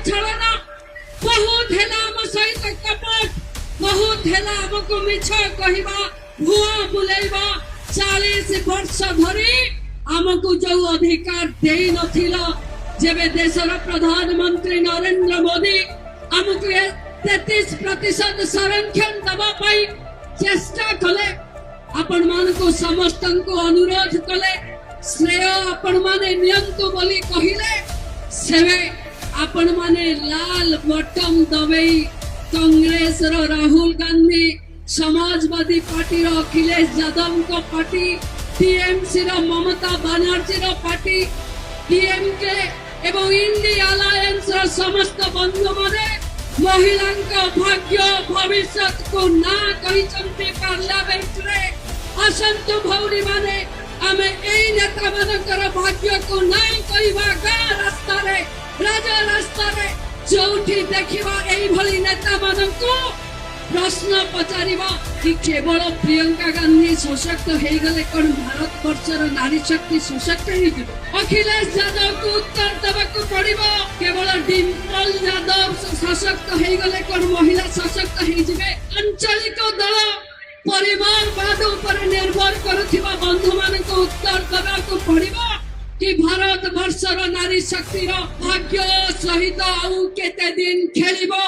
छलना बहुत है आम सहित कपट बहुत है आमको मिछ कहवा भुआ बुलेवा 40 वर्ष धरी आमको जो अधिकार दे नथिला जेबे देशर प्रधानमंत्री नरेंद्र मोदी आमको 33% संरक्षण दबा पाई चेष्टा कले आपण मान को समस्त को अनुरोध कले श्रेय आपण माने नियंतु बोली कहिले सेवे आपण माने लाल बटन दबेई कांग्रेस रो राहुल गांधी समाजवादी पार्टी रो अखिलेश यादव को पार्टी टीएमसी रो ममता बनर्जी रो पार्टी डीएमके एवं इंडिया अलायंस रो समस्त बंधु माने महिला भाग्य भविष्य को ना कही पार्लियामेंट रे असंतु भौरी माने आमे एई नेता मानकर भाग्य को ना कहवा गाँ रास्ता रे राजा रास्ता रे जोठी देखिबा एई भली नेता माननको प्रश्न पचारिबा कि केवल प्रियंका गांधी सशक्त हो गले कौन भारत वर्षर नारी शक्ति सशक्त हो अखिलेश यादव को उत्तर देवाक पड़िबो केवल डिम्पल यादव सशक्त हो गले कौन महिला सशक्त हो आंचलिक दल परिवारवाद उपर निर्भर करुथिबा बंधु मानक उत्तर देवाक पड़िबो कि भारत वर्षर नारी शक्तिर भाग्य सहित आउ केते दिन खेलिबो